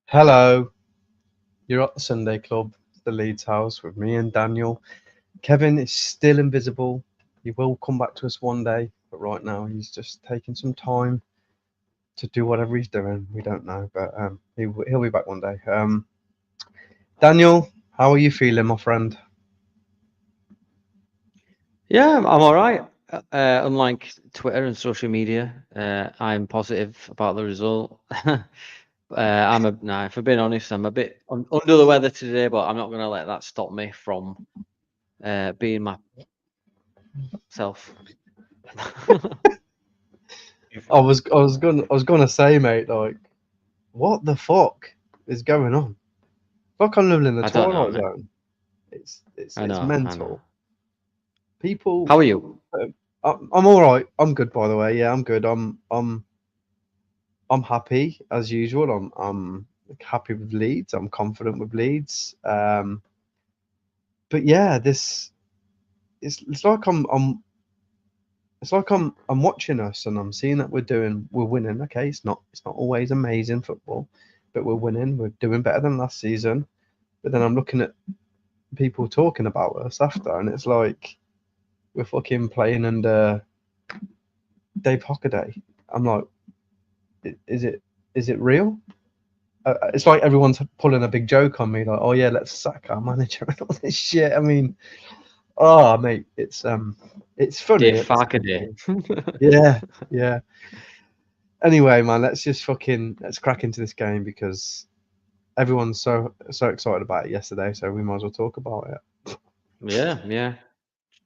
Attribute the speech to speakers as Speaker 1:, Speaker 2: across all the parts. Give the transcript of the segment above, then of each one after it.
Speaker 1: Hello, you're at the Sunday Club, the Leeds house with me and Daniel. Kevin is still invisible. He will come back to us one day, but right now he's just taking some time to do whatever he's doing. We don't know, but he'll be back one day. Daniel, how are you feeling, my friend?
Speaker 2: Yeah, I'm all right. Unlike Twitter and social media, I'm positive about the result. If I'm being honest, I'm a bit under the weather today, but I'm not going to let that stop me from being myself.
Speaker 1: I was gonna say, mate, like, what the fuck is going on? Like I'm living in the
Speaker 2: I don't know,
Speaker 1: Twilight
Speaker 2: man.
Speaker 1: Zone. It's it's
Speaker 2: I
Speaker 1: it's
Speaker 2: know, I know.
Speaker 1: mental. People,
Speaker 2: How are you?
Speaker 1: I'm all right. I'm good, by the way. Yeah, I'm good. I'm happy as usual. I'm happy with Leeds. I'm confident with Leeds. But yeah, this it's like I'm watching us and I'm seeing that we're winning. Okay, it's not always amazing football, but we're winning. We're doing better than last season. But then I'm looking at people talking about us after, and it's like we're fucking playing under Dave Hockaday. I'm like, is it real? It's like everyone's pulling a big joke on me, like, oh yeah, let's sack our manager and all this shit. I mean, oh mate, it's funny
Speaker 2: Dave
Speaker 1: at the same
Speaker 2: Farkaday.
Speaker 1: time. Yeah, yeah. Anyway, man, let's crack into this game because everyone's so excited about it yesterday, so we might as well talk about it.
Speaker 2: Yeah, yeah.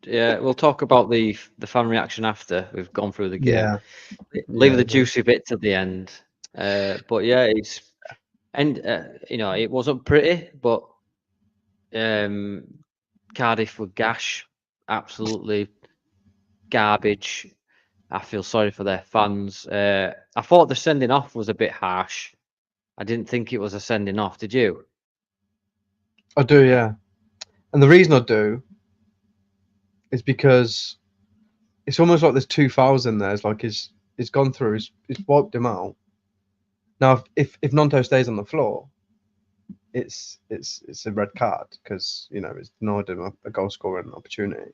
Speaker 2: Yeah, we'll talk about the fan reaction after we've gone through the game.
Speaker 1: Yeah,
Speaker 2: Leave
Speaker 1: yeah,
Speaker 2: the juicy bits at the end. But yeah, it wasn't pretty, but um, Cardiff were gash, absolutely garbage. I feel sorry for their fans. I thought the sending off was a bit harsh. I didn't think it was a sending off. Did you?
Speaker 1: I do, yeah. And the reason I do is because it's almost like there's two fouls in there. It's like he's gone through, he's wiped him out. Now, if Nonto stays on the floor, it's a red card because it's denied him a goal scoring opportunity.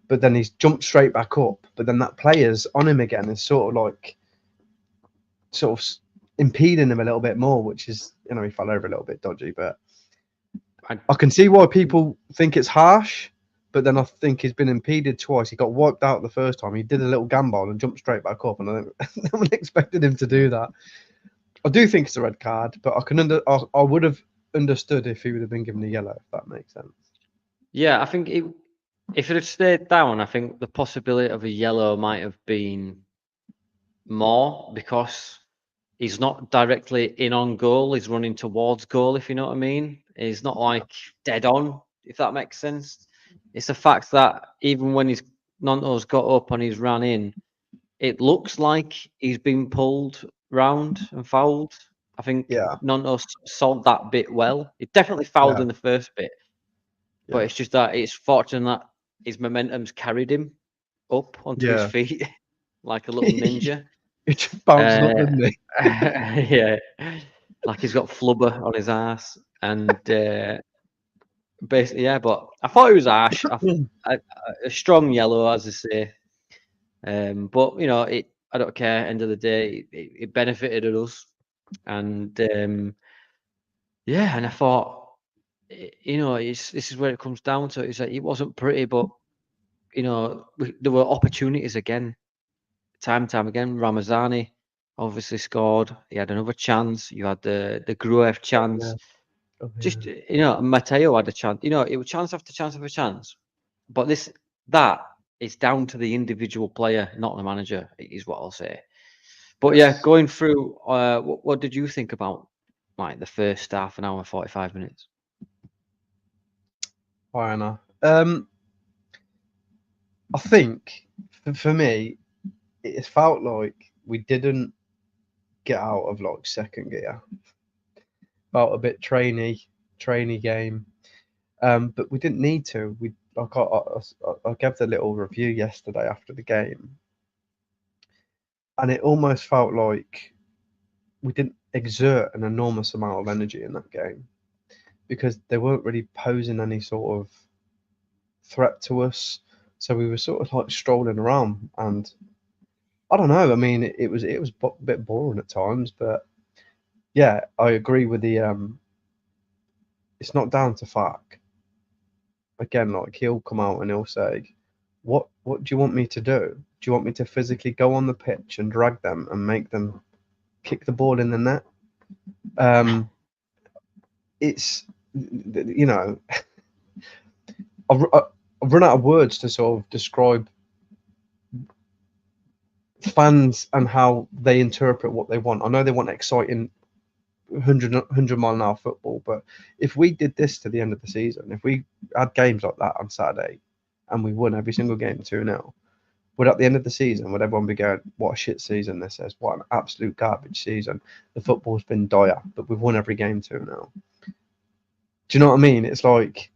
Speaker 1: But then he's jumped straight back up. But then that player's on him again is sort of impeding him a little bit more, which is he fell over a little bit dodgy. But I can see why people think it's harsh. But then I think he's been impeded twice. He got wiped out the first time. He did a little gambol and jumped straight back up, and I think no one expected him to do that. I do think it's a red card, but I would have understood if he would have been given a yellow, if that makes sense.
Speaker 2: Yeah, I think if it had stayed down, I think the possibility of a yellow might have been more because he's not directly in on goal. He's running towards goal, if you know what I mean. He's not like dead on, if that makes sense. It's the fact that even when Nonto's got up and he's ran in, it looks like he's been pulled round and fouled. I think
Speaker 1: Yeah,
Speaker 2: Nonto sold that bit well. It definitely fouled
Speaker 1: yeah,
Speaker 2: in the first bit, but
Speaker 1: yeah,
Speaker 2: it's just that it's fortunate that his momentum's carried him up onto his
Speaker 1: yeah.
Speaker 2: feet like a little ninja.
Speaker 1: He just bounced up,
Speaker 2: Uh,
Speaker 1: didn't he?
Speaker 2: yeah, like he's got flubber on his ass, and basically, yeah. But I thought it was harsh. A strong yellow, as I say. But I don't care. End of the day, it benefited us, and yeah. And I thought, this is where it comes down to. It's like it wasn't pretty, but there were opportunities again, time and time again. Ramazani obviously scored. He had another chance. You had the Gruev
Speaker 1: Oh, yeah.
Speaker 2: chance.
Speaker 1: Oh, yeah.
Speaker 2: Just Mateo had a chance. It was chance after chance after chance. But that is down to the individual player, not the manager. Is what I'll say. But yeah,
Speaker 1: Yes.
Speaker 2: going through, what did you think about like the first half an hour, 45 minutes?
Speaker 1: Hi, Anna. I think for me, it felt like we didn't get out of like second gear. Felt a bit trainy game. But we didn't need to. I gave the little review yesterday after the game, and it almost felt like we didn't exert an enormous amount of energy in that game because they weren't really posing any sort of threat to us. So we were sort of like strolling around, and I don't know. I mean, it was a bit boring at times, but yeah, I agree with the. It's not down to Fark. Again, like he'll come out and he'll say, "What do you want me to do? Do you want me to physically go on the pitch and drag them and make them kick the ball in the net?" It's you know, I've run out of words to sort of describe fans and how they interpret what they want. I know they want exciting 100 mile an hour football, but if we did this to the end of the season, if we had games like that on Saturday and we won every single game 2-0, would at the end of the season, would everyone be going, what a shit season this is? What an absolute garbage season. The football's been dire, but we've won every game 2-0. Do you know what I mean? It's like,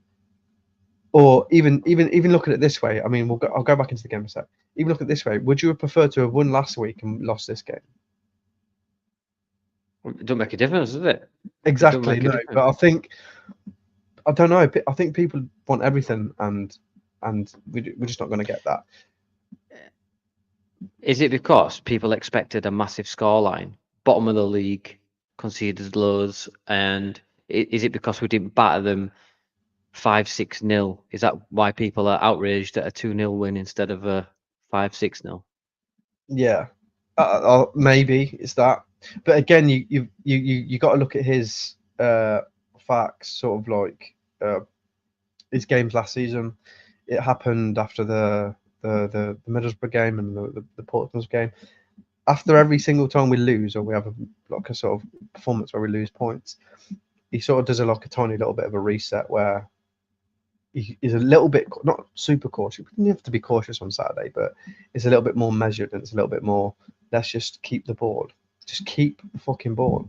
Speaker 1: or even look at it this way. I mean, I'll go back into the game a sec. Even look at it this way. Would you have preferred to have won last week and lost this game?
Speaker 2: It don't make a difference, does it?
Speaker 1: Exactly, no. But I don't know. I think people want everything, and we're just not going to get that.
Speaker 2: Is it because people expected a massive scoreline, bottom of the league, conceded loads, and is it because we didn't batter them 5-6-0? Is that why people are outraged at a 2-0 win instead of a 5-6-0?
Speaker 1: Yeah, maybe it's that. But again, you got to look at his facts, sort of like his games last season. It happened after the Middlesbrough game and the Portsmouth game. After every single time we lose or we have a sort of performance where we lose points, he sort of does a tiny little bit of a reset where he is a little bit, not super cautious. We didn't have to be cautious on Saturday, but it's a little bit more measured and it's a little bit more, let's just keep the ball. Just keep the fucking ball.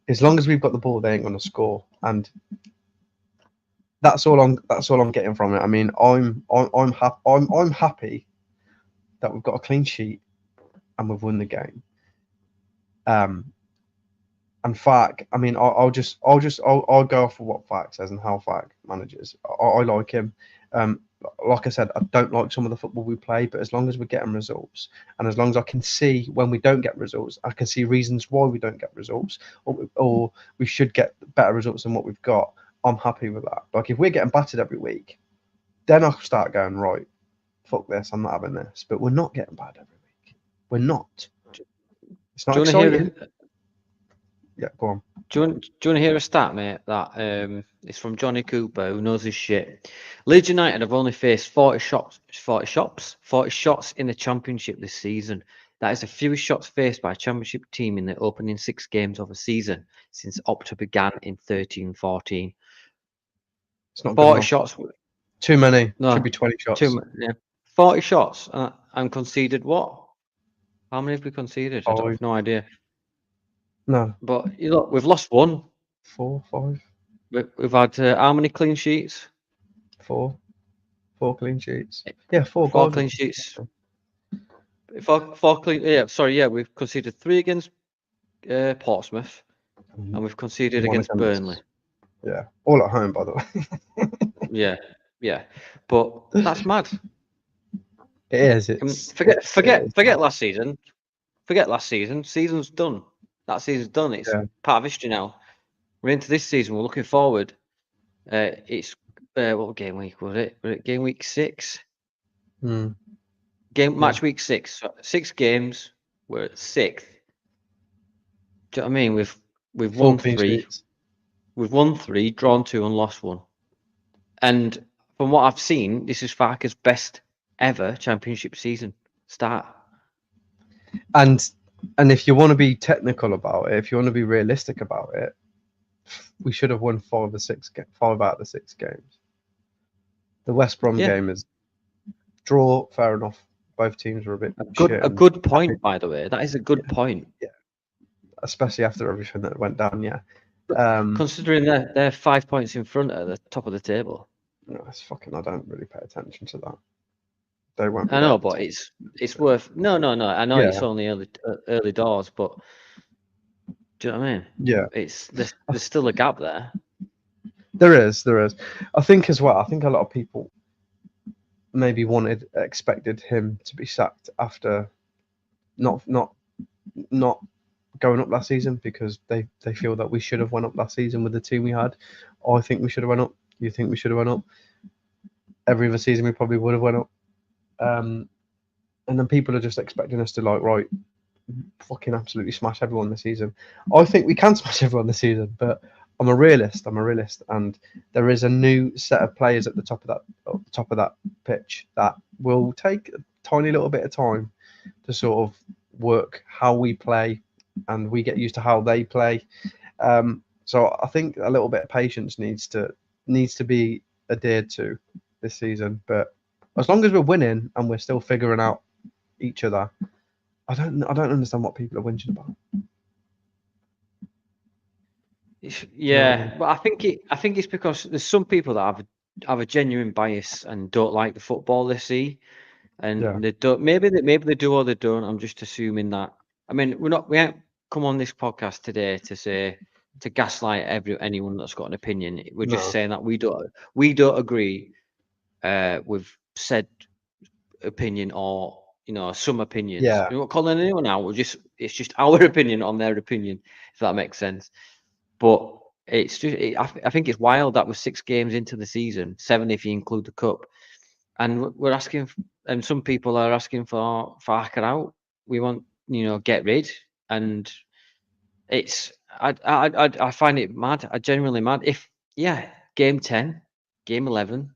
Speaker 1: As long as we've got the ball, they ain't gonna score. And that's all I'm getting from it. I mean, I'm happy that we've got a clean sheet and we've won the game. And Fark, I mean, I'll go off of what Fark says and how Fark manages. I like him. Like I said, I don't like some of the football we play, but as long as we're getting results, and as long as I can see when we don't get results, I can see reasons why we don't get results, or we should get better results than what we've got. I'm happy with that. Like if we're getting battered every week, then I'll start going, right, fuck this, I'm not having this. But we're not getting bad every week. We're not. It's not exciting. Yeah, go on.
Speaker 2: Do you want to hear a stat, mate? That it's from Johnny Cooper, who knows his shit. Leeds United have only faced 40 shots in the Championship this season. That is the fewest shots faced by a Championship team in the opening 6 games of a season since Opta began in 13-14.
Speaker 1: It's not
Speaker 2: 40 shots.
Speaker 1: Too many.
Speaker 2: No,
Speaker 1: should be 20 shots.
Speaker 2: 40 shots and conceded what? How many have we conceded? I don't have no idea.
Speaker 1: No.
Speaker 2: But you look, we've lost 1.
Speaker 1: 4, 5.
Speaker 2: We've had how many clean sheets?
Speaker 1: 4. 4 clean sheets. Yeah, 4.
Speaker 2: 4 clean sheets. 4 clean. Yeah, sorry. Yeah, we've conceded 3 against Portsmouth, and we've conceded against Burnley.
Speaker 1: Yeah, all at home, by the
Speaker 2: way. Yeah, but that's mad.
Speaker 1: It is. It's
Speaker 2: forget last season. Forget last season. Season's done. That season's done. It's part of history now. We're into this season. We're looking forward. It's what game week was it? Was it game week 6? Match week 6. So 6 games. We're at 6th. Do you know what I mean? We've won 3. We've won 3, drawn 2, and lost 1. And from what I've seen, this is Farke's best ever Championship season start.
Speaker 1: And if you want to be technical about it, if you want to be realistic about it, we should have won 5 out of the 6 games. The West Brom game is draw, fair enough. Both teams were a bit
Speaker 2: a good point, by the way. That is a good point.
Speaker 1: Yeah, especially after everything that went down. Yeah,
Speaker 2: considering they're 5 points in front at the top of the table.
Speaker 1: No, it's fucking. I don't really pay attention to that. They won't be
Speaker 2: I
Speaker 1: there
Speaker 2: know,
Speaker 1: at the
Speaker 2: but
Speaker 1: top.
Speaker 2: it's worth. No. I know
Speaker 1: Yeah,
Speaker 2: it's only early doors, but do you know what I mean?
Speaker 1: yeah.
Speaker 2: It's there's still a gap there.
Speaker 1: There is. I think as well. I think a lot of people maybe expected him to be sacked after not going up last season because they feel that we should have went up last season with the team we had. I think we should have went up. You think we should have went up? Every other season we probably would have went up. And then people are just expecting us to right, fucking absolutely smash everyone this season. I think we can smash everyone this season, but I'm a realist, and there is a new set of players at the top of that pitch that will take a tiny little bit of time to sort of work how we play, and we get used to how they play. So I think a little bit of patience needs to be adhered to this season. But as long as we're winning and we're still figuring out each other, I don't understand what people are whinging about.
Speaker 2: Yeah, but I think it's because there's some people that have a genuine bias and don't like the football they see, and they don't. Maybe they do or they don't. I'm just assuming that. I mean, we haven't come on this podcast today to gaslight anyone that's got an opinion. We're just saying that we don't agree with said opinion or some opinions.
Speaker 1: Yeah.
Speaker 2: We're not calling anyone out. It's just our opinion on their opinion, if that makes sense. But it's just I think it's wild that we're 6 games into the season, 7 if you include the cup, and we're asking, and some people are asking for Farker out. We want get rid, and it's I find it mad. I genuinely mad. If game 10, game 11,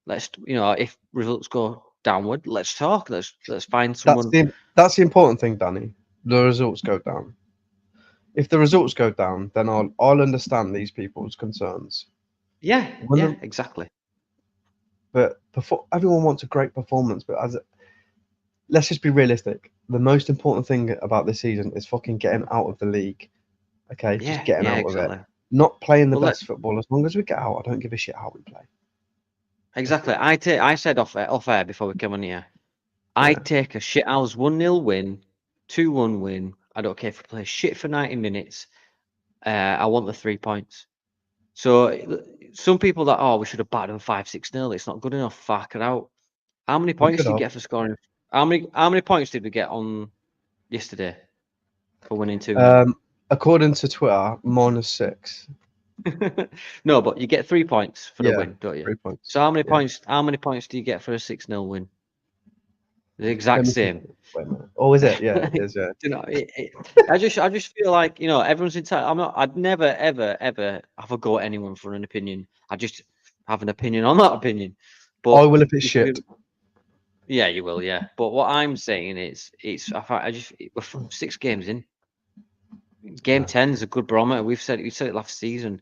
Speaker 2: let's if results go downward, let's talk. Let's find someone.
Speaker 1: That's the important thing, Danny. The results go down. If the results go down, then I'll understand these people's concerns.
Speaker 2: Yeah, exactly.
Speaker 1: But everyone wants a great performance, but let's just be realistic. The most important thing about this season is fucking getting out of the league. Okay, just getting out of it. Not playing the best football. As long as we get out, I don't give a shit how we play.
Speaker 2: Exactly. I said off air before we came on here. I take a shithouse 1-0 win, 2-1 win. I don't care if we play shit for 90 minutes. I want the 3 points. So some people that we should have battered them 5-6-0. It's not good enough. Fuck it out. How many points did you get for scoring? How many points did we get on yesterday for winning 2-0?
Speaker 1: According to Twitter, -6.
Speaker 2: No, but you get 3 points for the win, don't you?
Speaker 1: 3 points.
Speaker 2: So how many points? How many points do you get for a 6-0 win? The exact same.
Speaker 1: Wait a minute. Oh, is it? Yeah, it is. Yeah.
Speaker 2: I just feel like everyone's entitled. I'd never ever have a go at anyone for an opinion. I just have an opinion on that opinion. But
Speaker 1: I will if it's shit.
Speaker 2: Yeah, you will. Yeah, but what I'm saying is, we're 6 games in. Game 10 is a good barometer. We said it last season.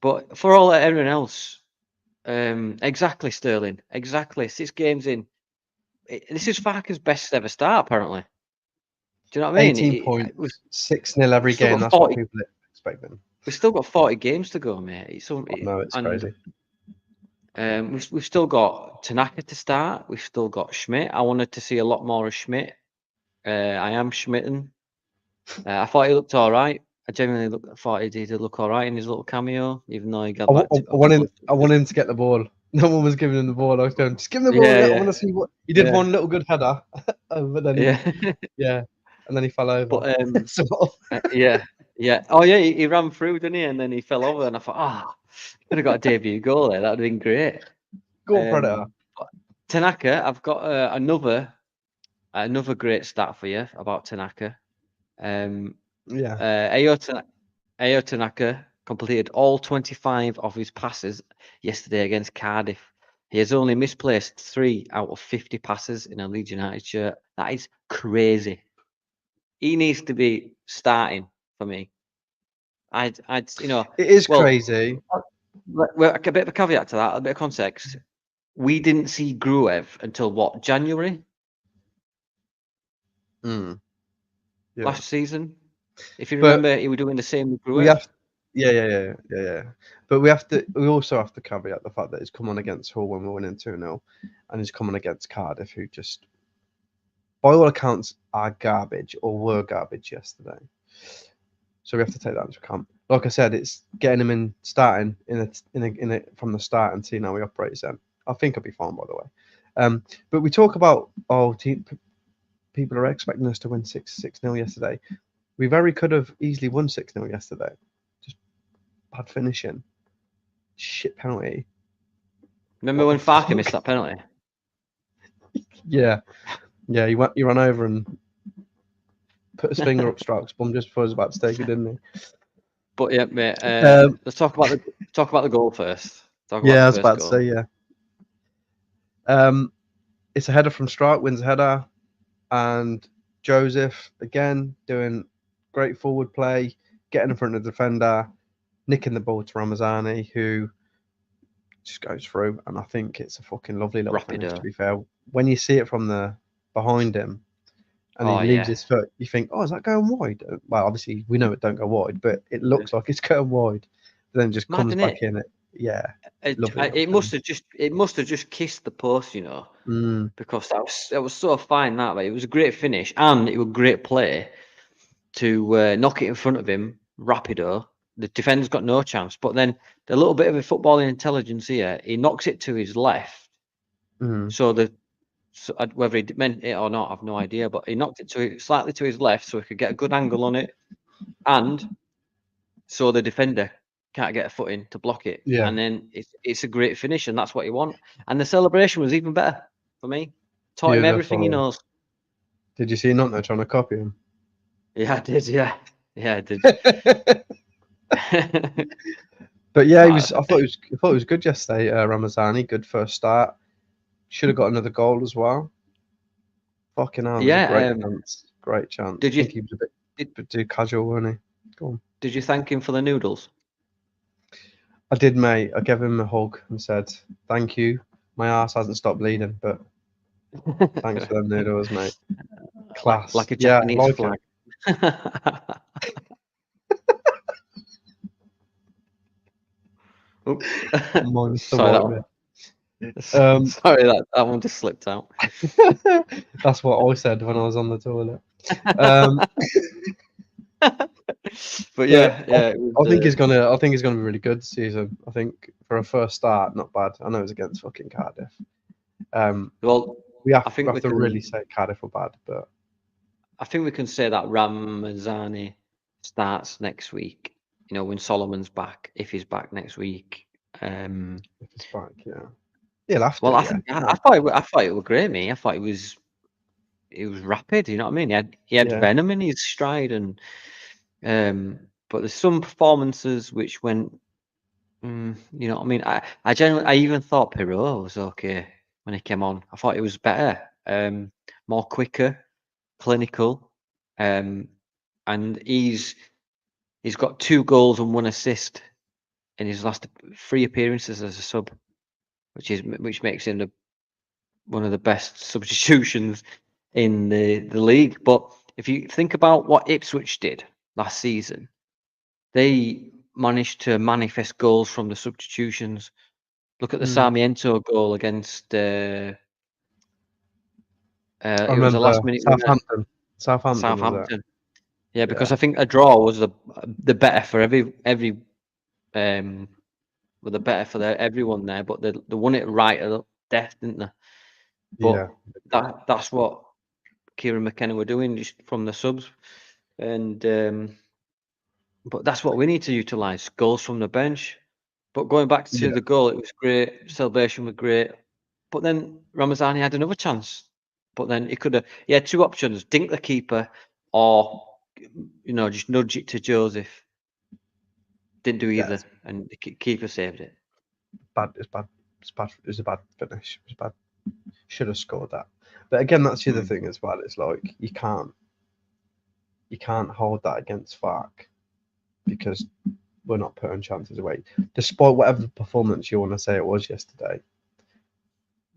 Speaker 2: But for everyone else, exactly, Sterling. Exactly, 6 games in. This is Farker's best ever start, apparently. Do you know what I mean?
Speaker 1: 18 points, 6-0 every game. That's what people expect them.
Speaker 2: We've still got 40 games to go, mate.
Speaker 1: No, it's crazy.
Speaker 2: We've still got Tanaka to start. We've still got Schmidt. I wanted to see a lot more of Schmidt. I am Schmitten. I thought he looked all right. I genuinely thought he did look all right in his little cameo, even though he got back to...
Speaker 1: I want him to get the ball. No one was giving him the ball. I was going, just give him the ball. I want to see what he did. One little good header, but then and then he fell over.
Speaker 2: But Oh yeah, he ran through, didn't he? And then he fell over, and I thought, he could have got a debut goal there. That would have been great.
Speaker 1: Goal Predator.
Speaker 2: Tanaka, I've got another great stat for you about Tanaka. Ayo Tanaka completed all 25 of his passes yesterday against Cardiff. He has only misplaced 3 out of 50 passes in a Leeds United shirt. That is crazy. He needs to be starting for me. It
Speaker 1: is crazy.
Speaker 2: Well, a bit of a caveat to that, a bit of context. We didn't see Gruev until what, January? Last season. If you remember, he was doing the same with Gruev.
Speaker 1: Yeah. But we also have to caveat the fact that he's come on against Hull when we're winning 2-0, and he's coming against Cardiff, who just, by all accounts, are garbage or were garbage yesterday. So we have to take that into account. Like I said, it's getting him in starting in a from the start and seeing how he operates. Then I think I'll be fine, by the way. But we talk about people are expecting us to win 6-0 yesterday. We very could have easily won 6-0 yesterday. Just bad finishing, shit penalty.
Speaker 2: Remember when Farker missed that penalty?
Speaker 1: Yeah. He ran over and put his finger up Stark's bum just before he was about to take it, didn't he?
Speaker 2: But yeah, mate. Let's talk about the goal first. I was about to say,
Speaker 1: yeah. It's a header from Stark, wins a header, and Joseph again doing great forward play, getting in front of the defender, nicking the ball to Ramazani, who just goes through, and I think it's a fucking lovely little finish. To be fair, when you see it from the behind him, and he leaves his foot, you think, "Oh, is that going wide?" Well, obviously we know it don't go wide, but it looks like it's going wide. Then just comes back in it. Yeah,
Speaker 2: it must have just kissed the post, you know, because that was so fine that way. It was a great finish, and it was great play to knock it in front of him, rapido. The defender's got no chance, but then the little bit of a footballing intelligence here, he knocks it to his left. So whether he meant it or not, I've no idea, but he knocked it slightly to his left so he could get a good angle on it, and so the defender can't get a foot in to block it.
Speaker 1: Yeah.
Speaker 2: And then it's a great finish, and that's what you want. And the celebration was even better for me. Taught him everything he knows.
Speaker 1: Did you see Nonto trying to copy him?
Speaker 2: Yeah, I did. Yeah, I did.
Speaker 1: But yeah, I thought it was good yesterday. Ramazani, good first start. Should have got another goal as well. Fucking hell, great chance. I think he was a bit too casual, wasn't he? Go on.
Speaker 2: Did you thank him for the noodles?
Speaker 1: I did, mate. I gave him a hug and said, "Thank you. My ass hasn't stopped bleeding, but thanks for them noodles, mate." Class.
Speaker 2: Like a Japanese flag.
Speaker 1: Sorry,
Speaker 2: sorry, that one just slipped out.
Speaker 1: That's what I said when I was on the toilet.
Speaker 2: But yeah,
Speaker 1: I think he's gonna be really good this season. I think for a first start, not bad. I know it's against fucking Cardiff.
Speaker 2: Well,
Speaker 1: we have to really say Cardiff are bad, but
Speaker 2: I think we can say that Ramazani starts next week. You know, when Solomon's back, if he's back next week.
Speaker 1: If he's back, yeah. He'll have to.
Speaker 2: Well, I thought it was great, me. I thought it was rapid. You know what I mean? He had venom in his stride, and but there's some performances which went. You know what I mean? I even thought Perot was okay when he came on. I thought it was better, more quicker, clinical, and he's got 2 goals and 1 assist in his last 3 appearances as a sub, which makes him one of the best substitutions in the league. But if you think about what Ipswich did last season, they managed to manifest goals from the substitutions. Look at the Sarmiento goal against. It was a last minute
Speaker 1: Southampton.
Speaker 2: Southampton. Yeah, because I think a draw was the better for every the better for everyone there, but they won it right at death, didn't they? But that's what Kieran McKenna were doing just from the subs, and but that's what we need to utilise, goals from the bench. But going back to the goal, it was great. Celebration was great, but then Ramazani had another chance. But then he had 2 options: dink the keeper, or just nudge it to Joseph. Didn't do either, and the keeper saved it.
Speaker 1: It's bad. It was a bad finish. It was bad. Should have scored that. But again, that's the other thing as well. It's like you can't hold that against Fark because we're not putting chances away. Despite whatever performance you want to say it was yesterday,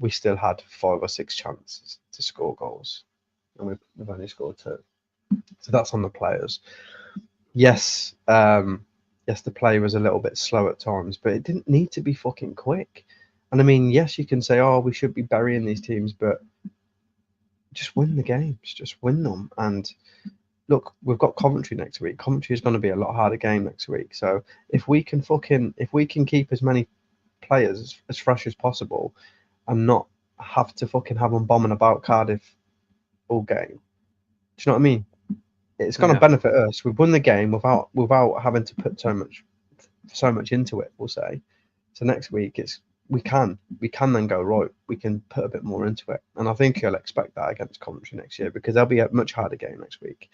Speaker 1: we still had 5 or 6 chances to score goals, and we've only scored 2. So that's on the players. Yes, yes, the play was a little bit slow at times, but it didn't need to be fucking quick. And I mean, yes, you can say, oh, we should be burying these teams, but just win the games, just win them. And look, we've got Coventry next week. Coventry is going to be a lot harder game next week. So if we can keep as many players as fresh as possible and not have to fucking have them bombing about Cardiff all game, do you know what I mean? It's going to benefit us. We've won the game without having to put so much into it. We'll say. So next week we can then go right. We can put a bit more into it, and I think he'll expect that against Coventry next year because they'll be a much harder game next week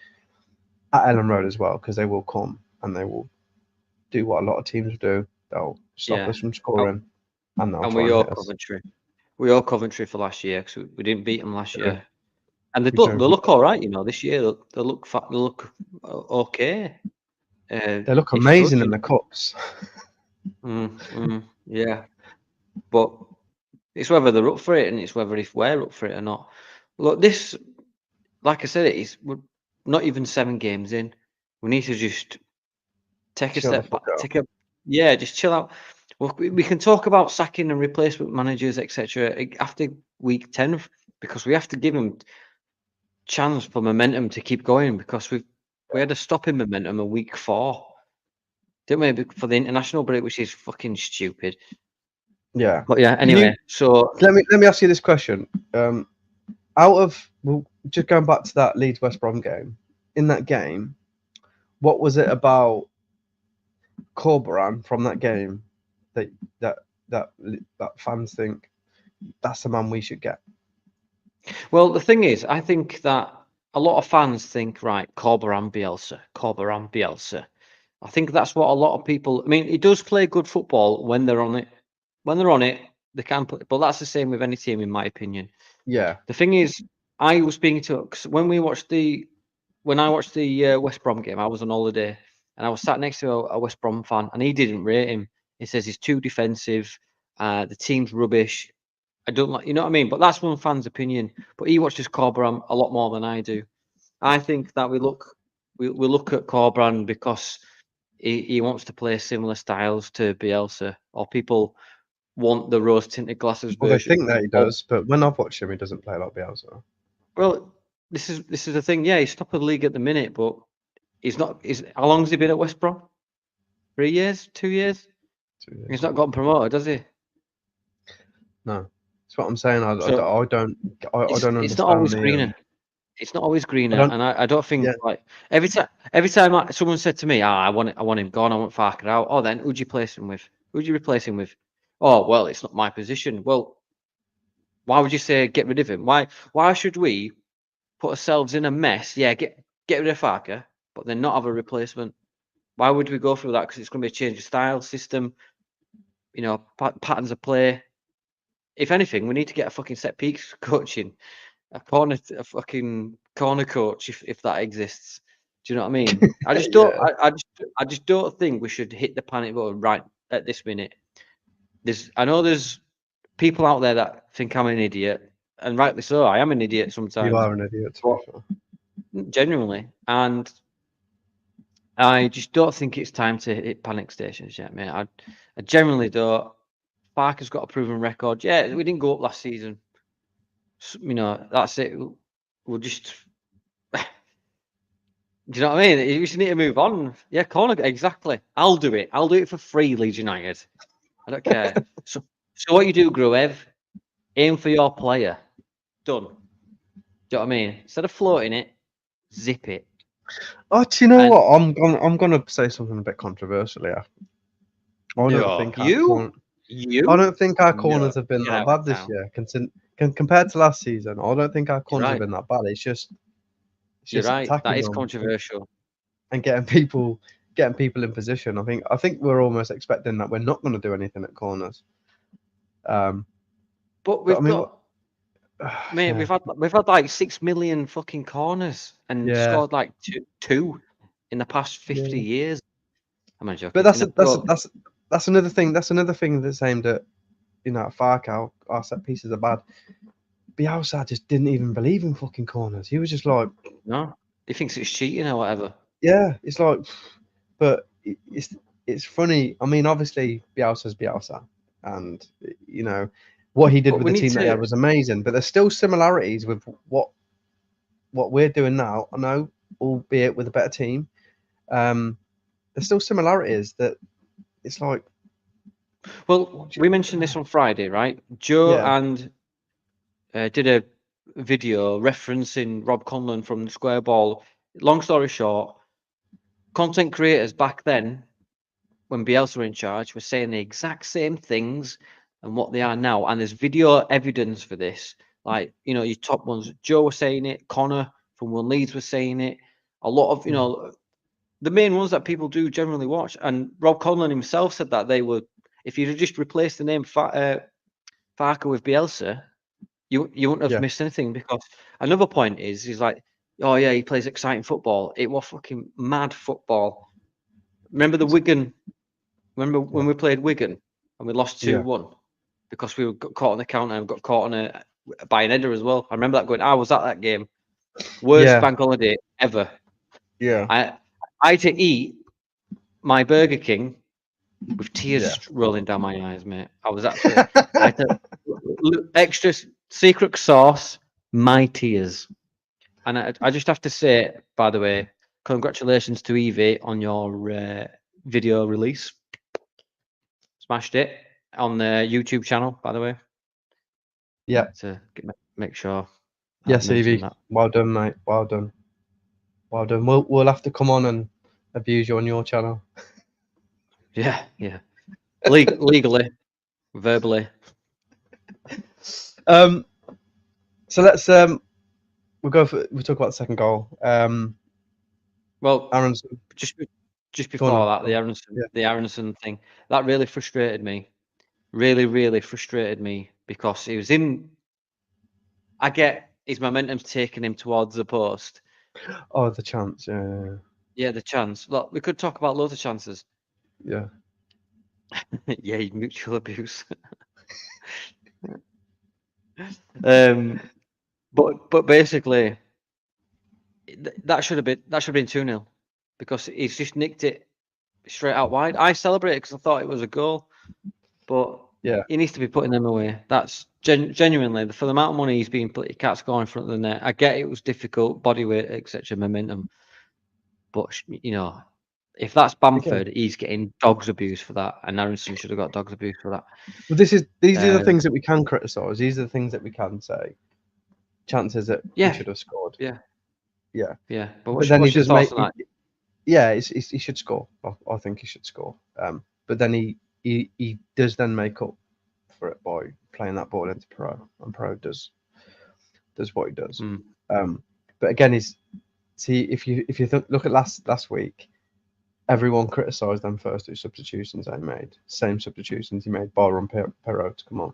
Speaker 1: at Ellen Road as well because they will come and they will do what a lot of teams do. They'll stop us from scoring, and they'll try
Speaker 2: we
Speaker 1: and
Speaker 2: owe
Speaker 1: hit us.
Speaker 2: Coventry. We owe Coventry for last year because we didn't beat them last year. And they
Speaker 1: do.
Speaker 2: look all right, this year. They look okay.
Speaker 1: They look amazing in the cups.
Speaker 2: Yeah, but it's whether they're up for it, and it's whether if we're up for it or not. Look, this, like I said, we're not even 7 games in. We need to just take a step back. Just chill out. Well, we can talk about sacking and replacement managers, etc. after week 10 because we have to give them chance for momentum to keep going because we had a stop in momentum in week 4, didn't we? For the international break, which is fucking stupid.
Speaker 1: Yeah.
Speaker 2: But yeah, anyway. So
Speaker 1: let me ask you this question. Just going back to that Leeds West Brom game. In that game, what was it about Corberan from that game that fans think that's the man we should get?
Speaker 2: Well, the thing is, I think that a lot of fans think, right, Corberan Bielsa. I think that's what a lot of people. I mean, he does play good football when they're on it. When they're on it, they can play. But that's the same with any team, in my opinion.
Speaker 1: Yeah.
Speaker 2: The thing is, I was speaking to when I watched the West Brom game. I was on holiday and I was sat next to a West Brom fan, and he didn't rate him. He says he's too defensive. The team's rubbish. I don't like, you know what I mean? But that's one fan's opinion. But he watches Corberan a lot more than I do. I think that we look at Corberan because he wants to play similar styles to Bielsa, or people want the rose-tinted glasses version.
Speaker 1: Well, they think that he does, but when I've watched him, he doesn't play like Bielsa.
Speaker 2: Well, this is the thing. Yeah, he's top of the league at the minute, but he's not. How long has he been at West Brom? 3 years? 2 years?
Speaker 1: 2 years.
Speaker 2: He's not gotten promoted, has he?
Speaker 1: No, that's what I'm saying. I don't understand.
Speaker 2: It's not always greener. It's not always greener, and I don't think like every time someone said to me, I want him gone, I want Farker out. Oh, then who'd you replace him with? Oh, well, it's not my position. Well, why would you say get rid of him? Why should we put ourselves in a mess? Yeah, get rid of Farker, but then not have a replacement. Why would we go through that? Because it's going to be a change of style, system, patterns of play. If anything, we need to get a fucking set piece coaching. A fucking corner coach, if that exists. Do you know what I mean? I just don't. I just don't think we should hit the panic button right at this minute. I know there's people out there that think I'm an idiot, and rightly so. I am an idiot sometimes.
Speaker 1: You are an idiot, to be fair.
Speaker 2: Genuinely, and I just don't think it's time to hit panic stations yet, mate. I generally don't. Parker's got a proven record. Yeah, we didn't go up last season. That's it. We'll just. Do you know what I mean? We just need to move on. Yeah, corner, exactly. I'll do it. I'll do it for free, Leeds United. I don't care. So what you do, Gruev, aim for your player. Done. Do you know what I mean? Instead of floating it, zip it.
Speaker 1: Oh, do you know what? I'm gonna say something a bit controversial here. I don't think our corners have been that bad this year. Compared to last season, I don't think our corners have been that bad. It's just
Speaker 2: you're right. That is controversial.
Speaker 1: And getting people in position. I think we're almost expecting that we're not going to do anything at corners.
Speaker 2: But we've had like 6 million fucking corners and scored like two in the past 50 years. I'm not joking.
Speaker 1: But that's another thing. That's another thing that's aimed at Farcal. Our set pieces are bad. Bielsa just didn't even believe in fucking corners. He was just like,
Speaker 2: no, he thinks it's cheating or whatever.
Speaker 1: Yeah, it's like, but it's funny. I mean, obviously Bielsa's Bielsa, and you know what he did
Speaker 2: But
Speaker 1: with
Speaker 2: we
Speaker 1: the
Speaker 2: need
Speaker 1: team that he had
Speaker 2: to.
Speaker 1: was amazing. But there's still similarities with what we're doing now. I know, albeit with a better team. There's still similarities that it's like,
Speaker 2: Well, we mentioned this on Friday, right? Joe
Speaker 1: yeah,
Speaker 2: and did a video referencing Rob Conlon from the Square Ball. Long story short, content creators back then, when Bielsa were in charge, were saying the exact same things and what they are now. And there's video evidence for this. Like, your top ones, Joe was saying it, Connor from One Leeds was saying it. A lot of, the main ones that people do generally watch. And Rob Conlon himself said that they would, if you'd just replaced the name Farker with Bielsa, you wouldn't have
Speaker 1: yeah,
Speaker 2: missed anything. Because another point is, he's like, oh yeah, he plays exciting football. It was fucking mad football. Remember the Wigan? Remember when
Speaker 1: yeah,
Speaker 2: we played Wigan and we lost
Speaker 1: yeah.
Speaker 2: 2-1 because we got caught on the counter and got caught on by an header as well. I remember that going. I was at that game. Worst
Speaker 1: Yeah,
Speaker 2: bank holiday ever.
Speaker 1: yeah,
Speaker 2: I had to eat my Burger King with
Speaker 1: yeah.
Speaker 2: tears rolling down my eyes, mate. I was absolutely. I had to extra secret sauce, my tears. And I just have to say, by the way, congratulations to Evie on your video release. Smashed it on the YouTube channel, by the way.
Speaker 1: Yeah.
Speaker 2: To make sure I
Speaker 1: Yes,
Speaker 2: mentioned
Speaker 1: Evie.
Speaker 2: that.
Speaker 1: Well done, mate. Well done. Well done. We'll have to come on and abuse you on your channel.
Speaker 2: Yeah, yeah. Legally, verbally.
Speaker 1: So let's we'll talk about the second goal.
Speaker 2: Well,
Speaker 1: Aronson.
Speaker 2: just
Speaker 1: Go on
Speaker 2: before
Speaker 1: then.
Speaker 2: that,
Speaker 1: Go on. Yeah.
Speaker 2: the Aronson thing that really frustrated me. Really, really frustrated me because he was in. I get his momentum's taking him towards the post.
Speaker 1: Oh, the chance. Yeah,
Speaker 2: Yeah, the chance. Look, we could talk about loads of chances.
Speaker 1: yeah.
Speaker 2: Yeah, mutual abuse. But basically, that should have been 2-0 because he's just nicked it straight out wide. I celebrated because I thought it was a goal, but
Speaker 1: Yeah.
Speaker 2: he needs to be putting them away. That's genuinely for the amount of money he's being put. He can't score in front of the net. I get it was difficult, body weight, etc., momentum, but if that's
Speaker 1: Again.
Speaker 2: Bamford, he's getting dogs abuse for that, and Aronson should have got dogs abuse for that.
Speaker 1: Well, these are the
Speaker 2: Um,
Speaker 1: things that we can criticise. These are the things that we can say. Chances that he
Speaker 2: yeah,
Speaker 1: should have scored.
Speaker 2: yeah,
Speaker 1: Yeah.
Speaker 2: yeah. But
Speaker 1: But then he
Speaker 2: what's your
Speaker 1: does
Speaker 2: thoughts
Speaker 1: make.
Speaker 2: on that?
Speaker 1: Yeah, he should score. I think he should score. But then he does then make up for it by playing that ball into Pro, and Pro does what he does.
Speaker 2: Mm.
Speaker 1: But again, if you look at last week, everyone criticised them first two substitutions they made. Same substitutions he made, bar on Perot to come on,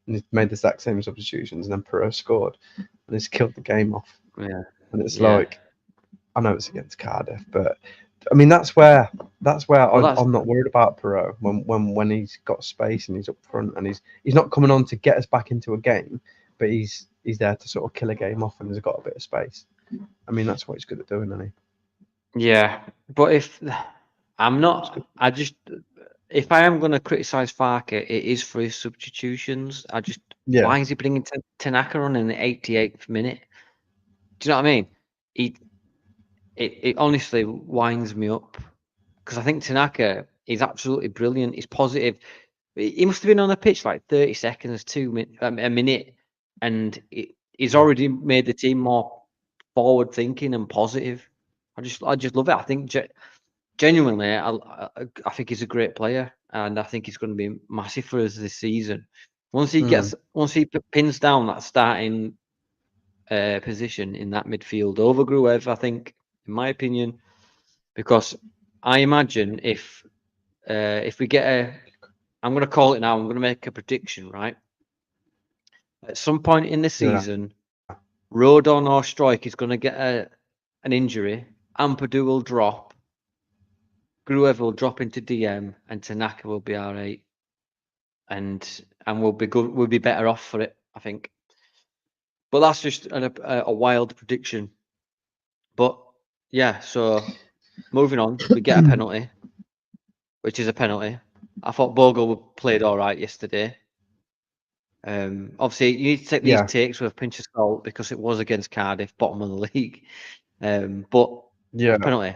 Speaker 1: and he made the exact same substitutions, and then Perot scored, and he's killed the game off.
Speaker 2: Yeah,
Speaker 1: And it's
Speaker 2: yeah.
Speaker 1: like, I know it's against Cardiff, but I mean that's where
Speaker 2: Well,
Speaker 1: I'm not worried about Perot when he's got space and he's up front and he's not coming on to get us back into a game, but he's there to sort of kill a game off and has got a bit of space. I mean that's what he's good at doing, isn't he?
Speaker 2: yeah. But if I'm not, if I am going to criticise Farke, it is for his substitutions.
Speaker 1: Yeah,
Speaker 2: Why is he bringing Tanaka on in the 88th minute? Do you know what I mean? It honestly winds me up because I think Tanaka is absolutely brilliant. He's positive. He must have been on the pitch like 30 seconds, a minute, and he's already made the team more forward thinking and positive. I just love it. I think genuinely, I think he's a great player, and I think he's going to be massive for us this season. Once he pins down that starting position in that midfield over Gruev, I think, in my opinion, because I imagine if we get I'm going to call it now. I'm going to make a prediction, right? At some point in the
Speaker 1: yeah.
Speaker 2: season, Rodon or Strike is going to get an injury. Ampadu will drop. Gruev will drop into DM, and Tanaka will be R8, and we'll be good. We'll be better off for it, I think. But that's just a wild prediction. But yeah, so moving on, we get a penalty. which is a penalty. I thought Bogle played all right yesterday. Obviously, you need to take these takes with a pinch of salt because it was against Cardiff, bottom of the league. But
Speaker 1: Yeah,
Speaker 2: penalty.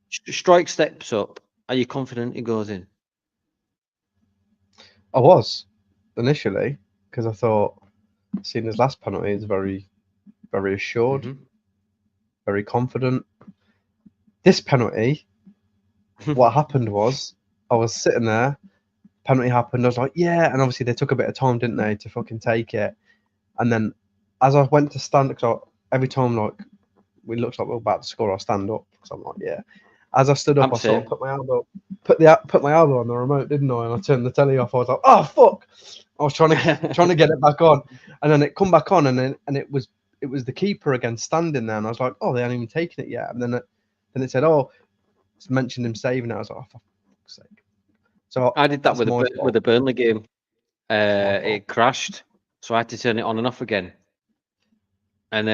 Speaker 2: Strike steps up. Are you confident he goes in?
Speaker 1: I was initially because I thought, seeing his last penalty, is very, very assured, very confident. This penalty, what happened was I was sitting there, penalty happened. I was like, yeah, and obviously they took a bit of time, didn't they, to fucking take it. And then as I went to stand, because every time like we looked like we were about to score, I stand up because I'm like, yeah. As I stood up, I sort of put my elbow on the remote, didn't I? And I turned the telly off. I was like, oh fuck! I was trying to get it back on, and then it come back on, and it was the keeper again standing there, and I was like, oh, they haven't even taken it yet. And then it said, oh, it's mentioned him saving it. I was like, oh, for fuck's sake. So
Speaker 2: I did that with the Burnley game. It crashed, so I had to turn it on and off again, and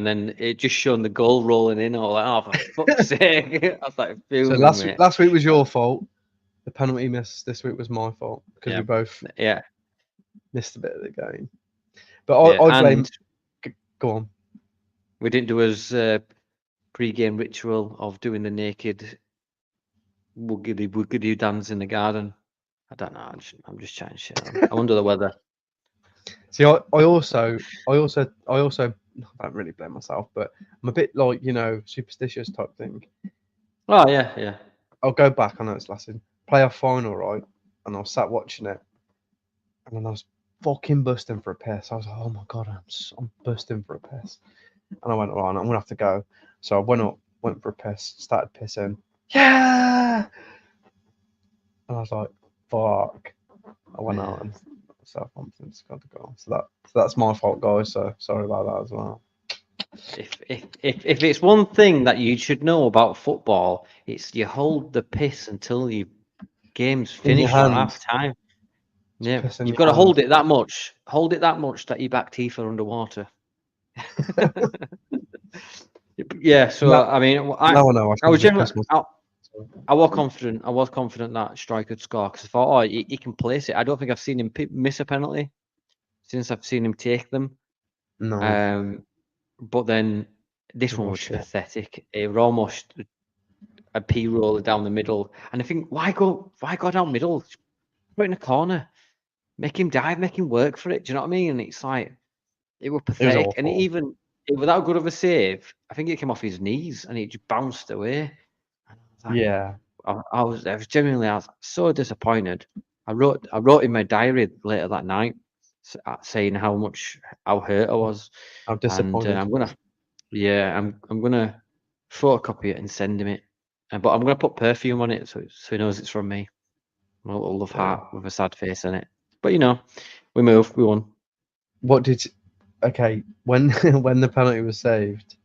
Speaker 2: then it just showed the goal rolling in. I was like, oh, for fuck's sake! I was like,
Speaker 1: so last week was your fault. The penalty miss this week was my fault because we both missed a bit of the game. But I blame. Go on.
Speaker 2: We didn't do his pre-game ritual of doing the naked woogity dance in the garden. I don't know. I'm just chatting shit. I'm under the weather.
Speaker 1: See, I also I don't really blame myself, but I'm a bit like, superstitious type thing.
Speaker 2: Oh yeah.
Speaker 1: I'll go back. I know it's lasting playoff final, right? And I was sat watching it, and then I was fucking busting for a piss. I was like, oh my god, I'm busting for a piss. And I went, right, I'm gonna have to go. So I went for a piss, started pissing. Yeah. And I was like, fuck. I went out and Southampton's got to go. So that's my fault, guys. So sorry about that as well.
Speaker 2: If it's one thing that you should know about football, it's you hold the piss until your game's finished or half time. Yeah, you've got to hold it that much. Hold it that much that your back teeth are underwater. Yeah. So I mean, I was confident. I was confident that Strike could score because I thought, oh, he can place it. I don't think I've seen him miss a penalty since I've seen him take them.
Speaker 1: No.
Speaker 2: But then this one was pathetic. It was almost a P roller down the middle, and I think why go down middle? Put it in a corner, make him dive, make him work for it. Do you know what I mean? And it's like it was pathetic, and without good of a save, I think it came off his knees and it just bounced away.
Speaker 1: Yeah.
Speaker 2: I was genuinely so disappointed. I wrote in my diary later that night saying how hurt I was.
Speaker 1: I'm disappointed.
Speaker 2: And I'm gonna photocopy it and send him it. But I'm gonna put perfume on it so he knows it's from me. A little love heart with a sad face in it. But we moved, we won.
Speaker 1: When when the penalty was saved,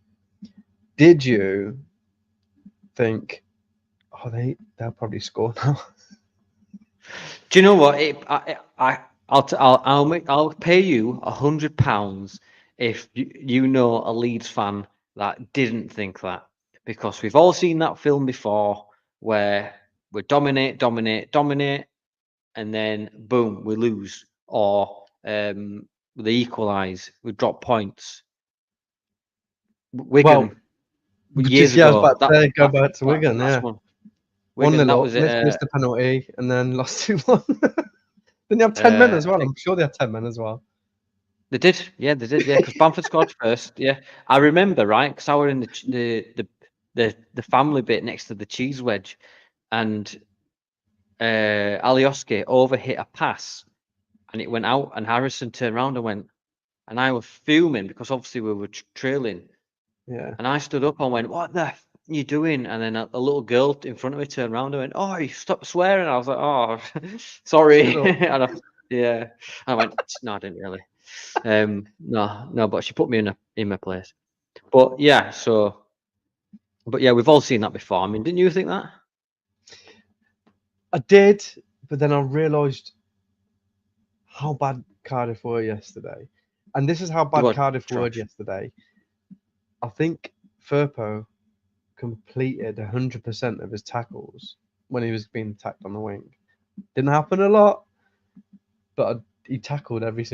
Speaker 1: did you think, oh, they'll probably score now?
Speaker 2: Do you know what? I'll pay you £100 if you know a Leeds fan that didn't think that, because we've all seen that film before where we dominate, and then boom, we lose, or they equalise, we drop points. Wigan, years ago.
Speaker 1: Go back to Wigan. Yeah.
Speaker 2: Wigan, that was
Speaker 1: missed the penalty and then lost 2-1. Didn't they have 10 men as well? I'm sure they had 10 men as well.
Speaker 2: They did, yeah, because Bamford scored first. Yeah, I remember, right? Because I were in the family bit next to the cheese wedge, and Alioski overhit a pass, and it went out, and Harrison turned around and went, and I was fuming because obviously we were trailing.
Speaker 1: Yeah.
Speaker 2: And I stood up and went, "What the f are you doing?" And then a little girl in front of me turned around and went, "Oh, you stop swearing." I was like, "Oh, sorry." And I went, "No, I didn't really." No, but she put me in my place. But yeah, we've all seen that before. I mean, didn't you think that?
Speaker 1: I did, but then I realised how bad Cardiff were yesterday. And this is how bad Cardiff were yesterday. I think Firpo completed 100% of his tackles when he was being attacked on the wing. Didn't happen a lot, but he tackled every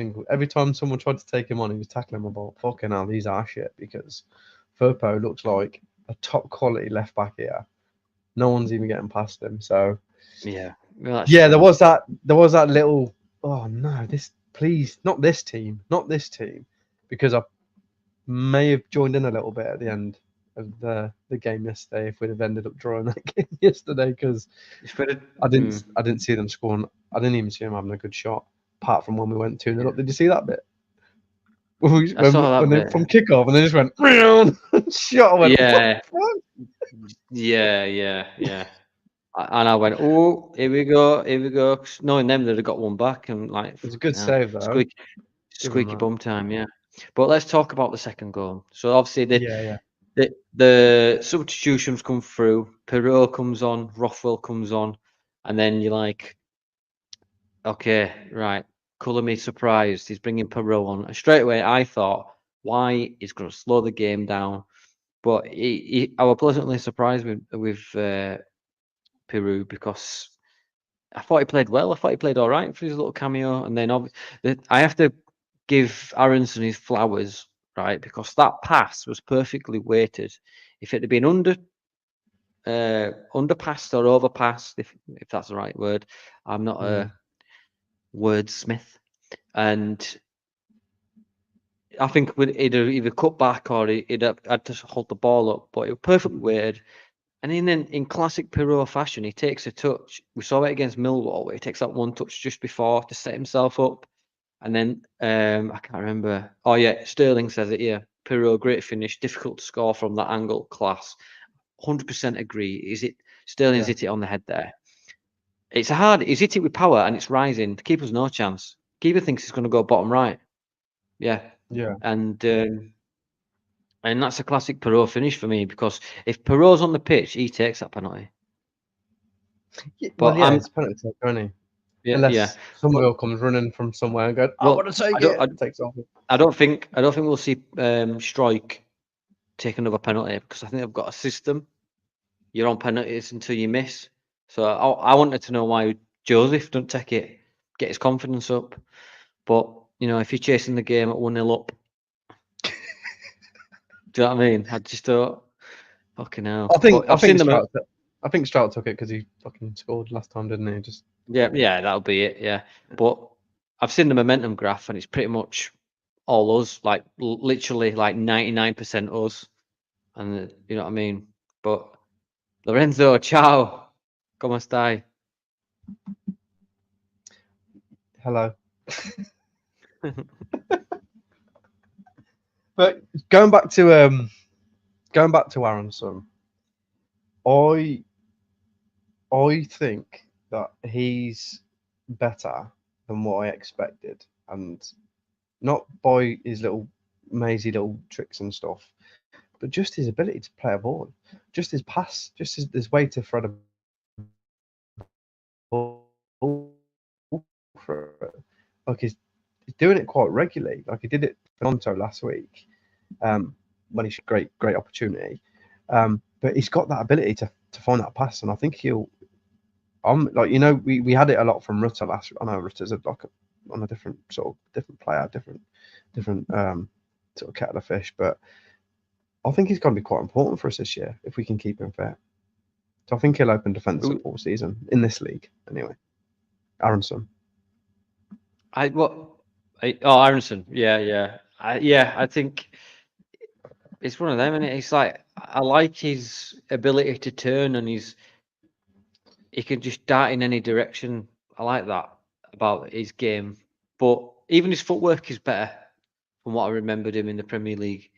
Speaker 1: time someone tried to take him on, he was tackling him about fucking hell, these are shit, because Firpo looks like a top quality left back here. No one's even getting past him. So
Speaker 2: Yeah. Well,
Speaker 1: yeah,
Speaker 2: true.
Speaker 1: there was that little, oh no, please, not this team, because I may have joined in a little bit at the end of the game yesterday if we'd have ended up drawing that game yesterday, because I didn't see them scoring. I didn't even see them having a good shot, apart from when we went 2-0 up. Did you see that bit?
Speaker 2: I saw that bit.
Speaker 1: From kickoff, and they just went round and shot. I went,
Speaker 2: Yeah.
Speaker 1: what?
Speaker 2: Yeah. And I went, oh, here we go. Knowing them, they'd have got one back, and like,
Speaker 1: It was a good save though.
Speaker 2: squeaky bum time, yeah. But let's talk about the second goal. So obviously
Speaker 1: Yeah.
Speaker 2: the substitutions come through. Perot comes on, Rothwell comes on, and then you're like, okay, right. Colour me surprised. He's bringing Perot on. And straight away, I thought, why? He's going to slow the game down. But I was pleasantly surprised with Peru, because I thought he played well. I thought he played all right for his little cameo. And then I have to give Aronson his flowers, right? Because that pass was perfectly weighted. If it had been underpassed or overpassed, if that's the right word, I'm not a wordsmith, and I think he'd have either cut back or he'd have had to hold the ball up, but it was perfectly weighted. And in classic Pirlo fashion, he takes a touch. We saw it against Millwall, where he takes that one touch just before to set himself up. And then I can't remember. Oh yeah, Sterling says it here. Pirlo, great finish, difficult to score from that angle, class. 100% agree. Is it Sterling's hit it on the head there? He's hit it with power and it's rising. The keeper's no chance. Keeper thinks it's going to go bottom right. Yeah. And that's a classic Perot finish for me, because if Perot's on the pitch, he takes that penalty.
Speaker 1: Well, yeah, it's penalty take, isn't he? Unless someone comes running from somewhere and goes, I want to take it. Takes off.
Speaker 2: I don't think we'll see Strike take another penalty, because I think they've got a system. You're on penalties until you miss. So I wanted to know why Joseph don't take it, get his confidence up. But if you're chasing the game at 1-0 up, do you know what I mean? I just thought, fucking hell.
Speaker 1: I think Stroud took it because he fucking scored last time, didn't he? Just
Speaker 2: yeah, that'll be it. Yeah, but I've seen the momentum graph, and it's pretty much all us, like literally like 99% us, and you know what I mean. But Lorenzo, ciao, ¿cómo estás?
Speaker 1: Hello. But going back to Aronson, I think that he's better than what I expected, and not by his little mazy little tricks and stuff, but just his ability to play a ball, just his pass, just his way to thread a ball for it. Like he's doing it quite regularly. Like he did it for Tonto last week, when he shot great opportunity. But he's got that ability to find that pass, and I think he'll. Like we had it a lot from Rutter last. I know Rutter's on a different player, different sort of kettle of fish, but I think he's going to be quite important for us this year if we can keep him fair. So I think he'll open defence up all season in this league anyway. Aronson.
Speaker 2: Aronson. Yeah. I think it's one of them, and it's like I like his ability to turn, and he can just dart in any direction. I like that about his game, but even his footwork is better from what I remembered him in the Premier League.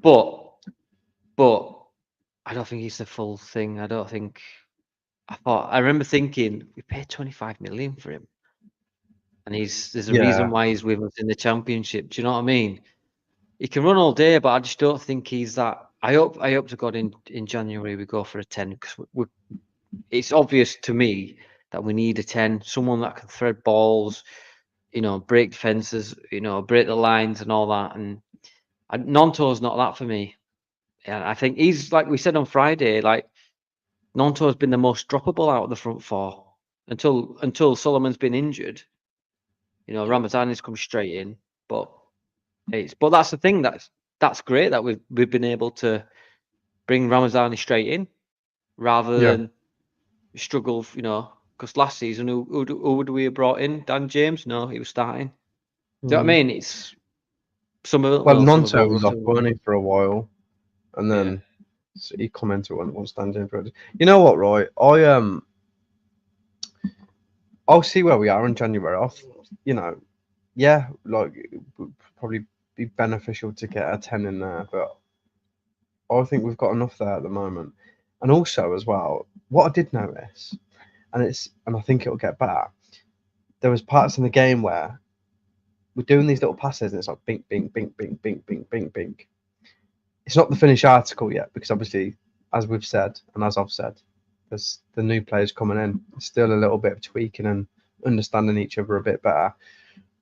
Speaker 2: But I don't think he's the full thing. I remember thinking we paid 25 million for him, and there's a reason why he's with us in the Championship. Do you know what I mean? He can run all day, but I just don't think he's that. I hope to God in January we go for a 10, because it's obvious to me that we need a 10, someone that can thread balls, break defenses, break the lines and all that. And Nonto's not that for me. And I think he's, like we said on Friday, like Nonto's been the most droppable out of the front four until Solomon's been injured. You know, Ramazani's come straight in, but that's the thing. That's great that we've been able to bring Ramazani straight in rather than struggle. You know, because last season who would we have brought in? Dan James? No, he was starting. Do you know what I mean? It's some of
Speaker 1: Nonto was off, weren't he, for a while, and then he commented on standing for it. You know what, Roy? I'll see where we are in January. Like it would probably be beneficial to get a 10 in there, but I think we've got enough there at the moment. And also as well, what I did notice, and I think it'll get better. There was parts in the game where we're doing these little passes, and it's like bink, bink, bink, bink, bink, bink, bink, bink. It's not the finished article yet, because obviously, as we've said, and as I've said, there's the new players coming in. There's still a little bit of tweaking and understanding each other a bit better.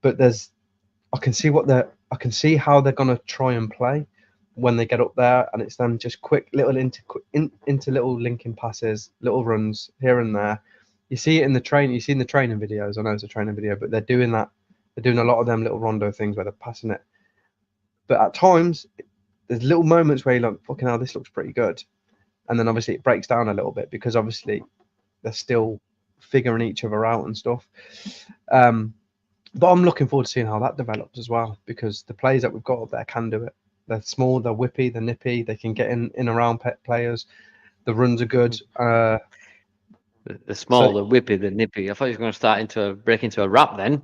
Speaker 1: But I can see how they're gonna try and play when they get up there, and it's them just quick little into little linking passes, little runs here and there. You see it in the training. You see in the training videos. I know it's a training video, but they're doing that. They're doing a lot of them little rondo things where they're passing it. But at times, there's little moments where you're like, fucking hell, this looks pretty good. And then obviously it breaks down a little bit because obviously they're still figuring each other out and stuff. But I'm looking forward to seeing how that develops as well, because the players that we've got up there can do it. They're small, they're whippy, they're nippy, they can get in around pet players. The runs are good.
Speaker 2: The small, the whippy, the nippy. I thought you were going to break into a rap then.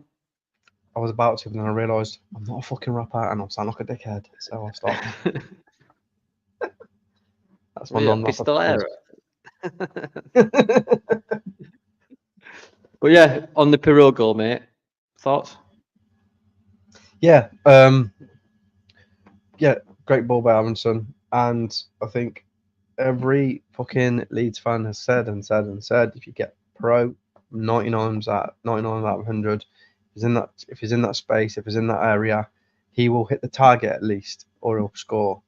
Speaker 1: I was about to, but then I realised I'm not a fucking rapper and I sound like a dickhead, so I stopped. That's my
Speaker 2: non-rapper. But yeah, on the Pirot goal, mate. Thoughts?
Speaker 1: Yeah, great ball by Aronson, and I think every fucking Leeds fan has said, if you get Pirot 99 out of 100, if he's in that space, if he's in that area, he will hit the target at least, or he'll score.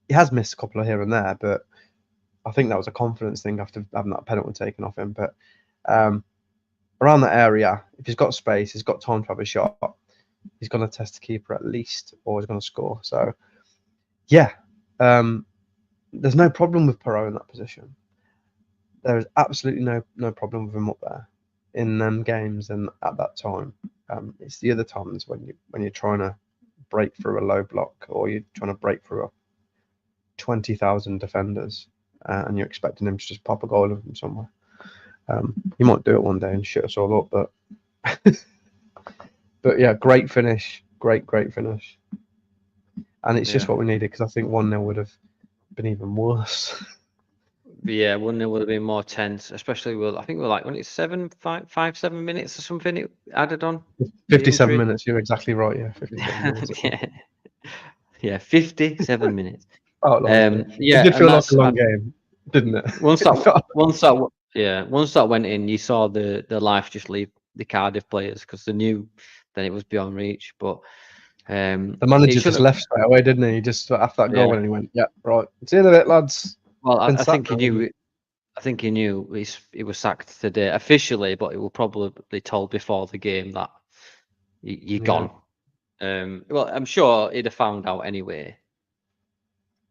Speaker 1: He has missed a couple of here and there, but I think that was a confidence thing after having that penalty taken off him. But around that area, if he's got space, he's got time to have a shot, he's going to test the keeper at least, or he's going to score. So, yeah, there's no problem with Pirot in that position. There is absolutely no problem with him up there in them games and at that time. It's the other times when you're trying to break through a low block, or you're trying to break through 20,000 defenders, and you're expecting him to just pop a goal from somewhere. He might do it one day and shit us all up, but but yeah, great finish, great finish, and it's just what we needed, because I think 1-0 would have been even worse.
Speaker 2: Yeah, 1-0 would have been more tense, especially I think we're like when it's 7 minutes or something it added on.
Speaker 1: 57 minutes. You're exactly right. Yeah, 57 minutes.
Speaker 2: Yeah, 57 minutes.
Speaker 1: Oh, long. Yeah, it did feel like a long game, didn't it?
Speaker 2: Once that went in, you saw the life just leave the Cardiff players, because they knew then it was beyond reach. But
Speaker 1: the manager just left straight away, didn't he? Just after that goal, and he went, "Yeah, right. See you in a bit, lads."
Speaker 2: Well, I think he knew. I think he knew he was sacked today officially, but it was probably told before the game that you're gone. Well, I'm sure he'd have found out anyway.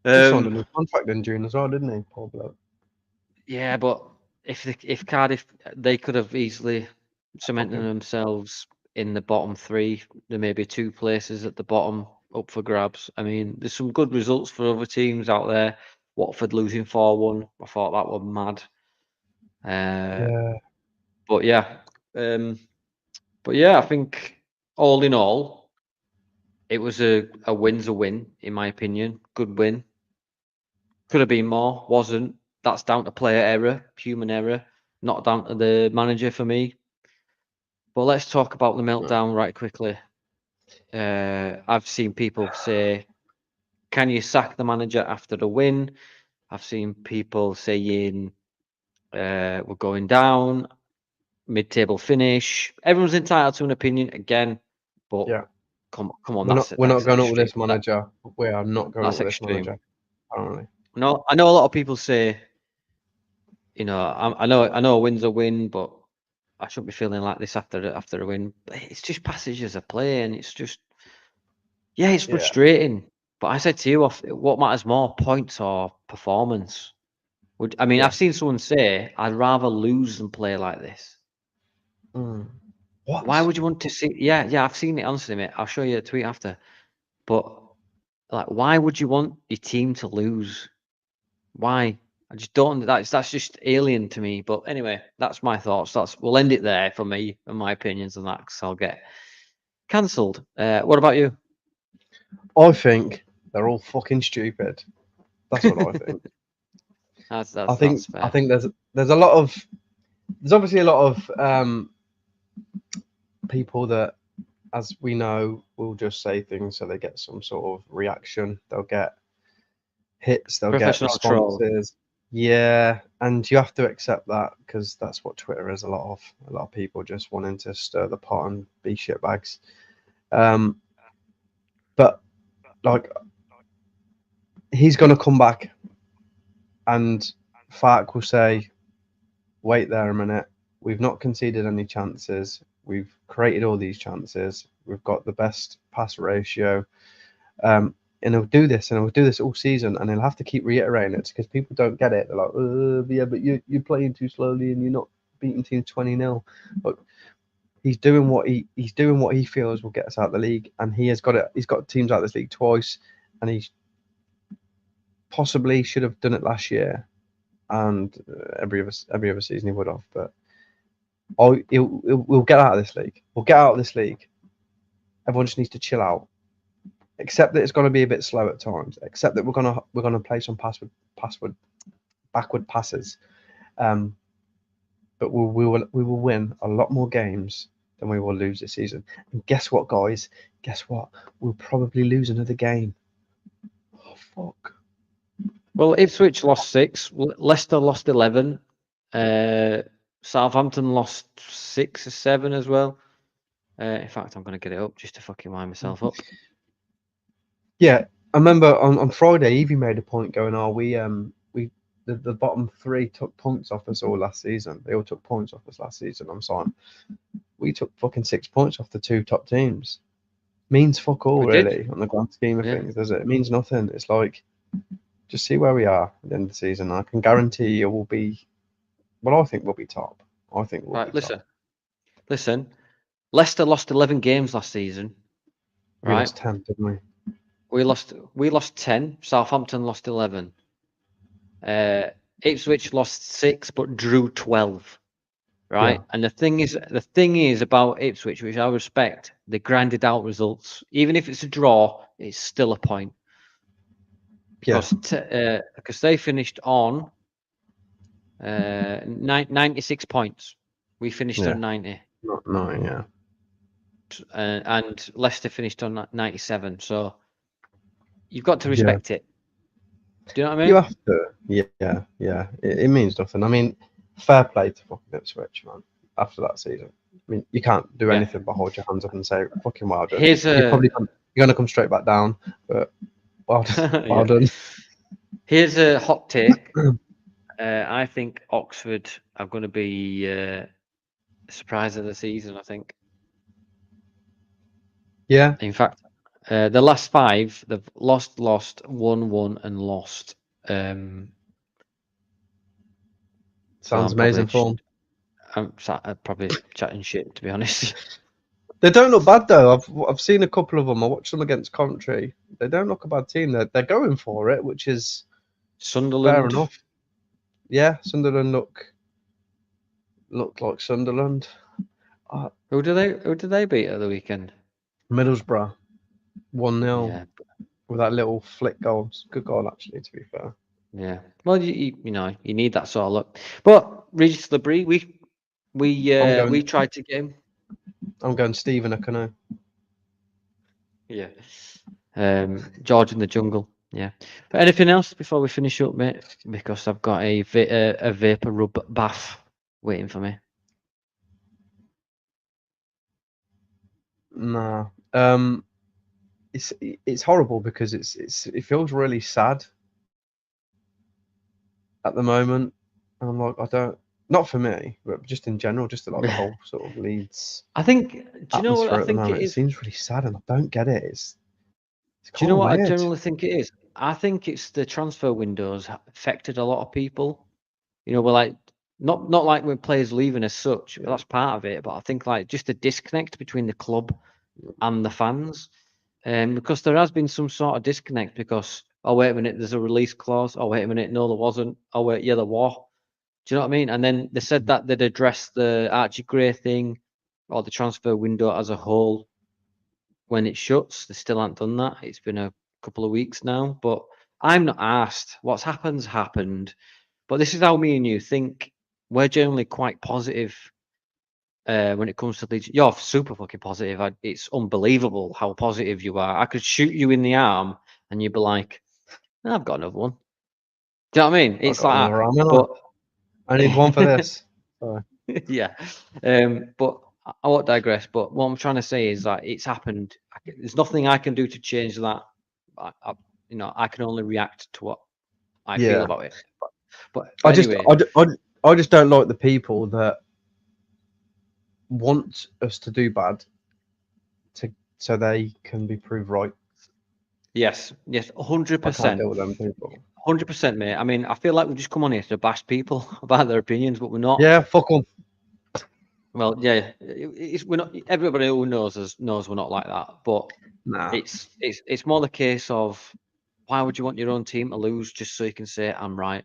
Speaker 1: He signed a new contract in June as well, didn't he, Paul Bloke?
Speaker 2: Yeah, but if Cardiff, they could have easily cemented themselves in the bottom three. There may be 2 places at the bottom up for grabs. I mean, there's some good results for other teams out there. Watford losing 4-1. I thought that was mad. But yeah, I think all in all, it was a win's a win, in my opinion. Good win. Could have been more, wasn't. That's down to player error, human error, not down to the manager for me. But let's talk about the meltdown right quickly. I've seen people say, can you sack the manager after the win? I've seen people saying we're going down, mid-table finish. Everyone's entitled to an opinion again, but come on,
Speaker 1: we're not going up with this manager. We are not going up with this manager. Apparently.
Speaker 2: No, I know a lot of people say you know, I know a win's a win, but I shouldn't be feeling like this after a win. But it's just passages of play, and it's just it's frustrating. But I said to you, what matters more, points or performance? I mean, I've seen someone say, I'd rather lose than play like this.
Speaker 1: What?
Speaker 2: Why would you want to see? Yeah, I've seen it, honestly, mate. I'll show you a tweet after. But like, why would you want your team to lose? Why? I just don't. That's just alien to me. But anyway, that's my thoughts. We'll end it there for me and my opinions on that, because I'll get cancelled. What about you?
Speaker 1: I think they're all fucking stupid. That's what I think.
Speaker 2: That's
Speaker 1: I think
Speaker 2: fair.
Speaker 1: there's obviously a lot of people that, as we know, will just say things so they get some sort of reaction. They'll get hits, they'll get
Speaker 2: Professional troll.
Speaker 1: responses. Yeah, and you have to accept that, because that's what Twitter is. A lot of people just wanting to stir the pot and be shitbags. But like, he's gonna come back, and Fark will say, "Wait there a minute. We've not conceded any chances. We've created all these chances. We've got the best pass ratio." And he'll do this, and he'll do this all season, and he'll have to keep reiterating it, because people don't get it. They're like, yeah, but you're playing too slowly, and you're not beating teams 20-0. But he's doing what he feels will get us out of the league, and he's got teams out of this league twice, and he possibly should have done it last year, and every other season he would have. But we'll get out of this league. We'll get out of this league. Everyone just needs to chill out. Accept that it's going to be a bit slow at times. Accept that we're gonna play some backward passes, but we will win a lot more games than we will lose this season. And guess what, guys? Guess what? We'll probably lose another game. Oh fuck!
Speaker 2: Well, Ipswich lost 6. Leicester lost 11. Southampton lost 6 or 7 as well. In fact, I'm going to get it up just to fucking wind myself up.
Speaker 1: Yeah, I remember on Friday, Evie made a point going, the bottom 3 took points off us all last season. They all took points off us last season. I'm saying, we took fucking 6 points off the 2 top teams. Means fuck all, really, on the grand scheme of things, does it? It means nothing. It's like, just see where we are at the end of the season. I can guarantee you we'll be, well, I think we'll be top. I think we'll be top.
Speaker 2: Listen. Leicester lost 11 games last season.
Speaker 1: We lost 10, didn't we?
Speaker 2: We lost 10. Southampton lost 11. Ipswich lost 6 but drew 12. Right? Yeah. And the thing is about Ipswich, which I respect, they grinded out results. Even if it's a draw, it's still a point. Because they finished on 96 points. We finished on 90.
Speaker 1: Not 9, yeah.
Speaker 2: And Leicester finished on 97. So you've got to respect it. Do you know what I mean?
Speaker 1: You have to. Yeah. It means nothing. I mean, fair play to fucking Ipswich, man. After that season, I mean, you can't do anything but hold your hands up and say, "Fucking well done." You're gonna come straight back down, but well done.
Speaker 2: Here's a hot take. I think Oxford are going to be surprise of the season. I think.
Speaker 1: Yeah.
Speaker 2: In fact, the last 5 they've lost, won, and lost.
Speaker 1: Sounds amazing form.
Speaker 2: I'm probably chatting shit, to be honest.
Speaker 1: They don't look bad though. I've seen a couple of them. I watched them against Coventry. They don't look a bad team. They're going for it, which is
Speaker 2: Sunderland.
Speaker 1: Fair enough. Yeah, Sunderland look like Sunderland.
Speaker 2: Who do they beat at the weekend?
Speaker 1: Middlesbrough, 1-0. Yeah. With that little flick goal. Good goal, actually, to be fair.
Speaker 2: Yeah. Well, you need that sort of luck. But Regis Labrie, we tried to get him.
Speaker 1: I'm going Stephen Akano.
Speaker 2: Yeah. George in the Jungle. Yeah. But anything else before we finish up, mate? Because I've got a vapor rub bath waiting for me.
Speaker 1: Nah. It's horrible because it feels really sad at the moment. And I'm like, I don't, not for me, but just in general, just like the whole sort of Leeds
Speaker 2: I think. Do you know what
Speaker 1: atmosphere
Speaker 2: I
Speaker 1: at the
Speaker 2: think it
Speaker 1: moment. It
Speaker 2: is?
Speaker 1: seems really sad, and I don't get it. It's
Speaker 2: Do you
Speaker 1: kind
Speaker 2: know
Speaker 1: of
Speaker 2: what I
Speaker 1: weird.
Speaker 2: generally think it is? I think it's the transfer windows affected a lot of people. You know, we're like not like when players leaving as such, but that's part of it. But I think like just the disconnect between the club and the fans, because there has been some sort of disconnect. Because oh wait a minute, there's a release clause. Oh wait a minute, no there wasn't. Oh wait, yeah there was. Do you know what I mean? And then they said that they'd address the Archie Gray thing or the transfer window as a whole when it shuts. They still haven't done that. It's been a couple of weeks now, but I'm not asked. What's happened's happened. But this is how me and you think. We're generally quite positive when it comes to Leeds. You're super fucking positive. It's unbelievable how positive you are. I could shoot you in the arm and you'd be like, I've got another one. Do you know what I mean?
Speaker 1: I
Speaker 2: It's
Speaker 1: got
Speaker 2: like
Speaker 1: another arm,
Speaker 2: that.
Speaker 1: I need one for this. Sorry.
Speaker 2: Yeah. But I won't digress. But what I'm trying to say is that it's happened. There's nothing I can do to change that. I can only react to what I feel
Speaker 1: Yeah.
Speaker 2: about it. But
Speaker 1: I
Speaker 2: anyway,
Speaker 1: just don't like the people that want us to do bad so they can be proved right.
Speaker 2: yes,
Speaker 1: I can't
Speaker 2: 100%.
Speaker 1: deal with them people.
Speaker 2: 100%, mate. I mean, I feel like we've just come on here to bash people about their opinions, but we're not.
Speaker 1: Yeah, fuck them.
Speaker 2: Well, yeah, we're not. Everybody who knows us knows we're not like that. But
Speaker 1: Nah.
Speaker 2: it's more the case of why would you want your own team to lose just so you can say I'm right?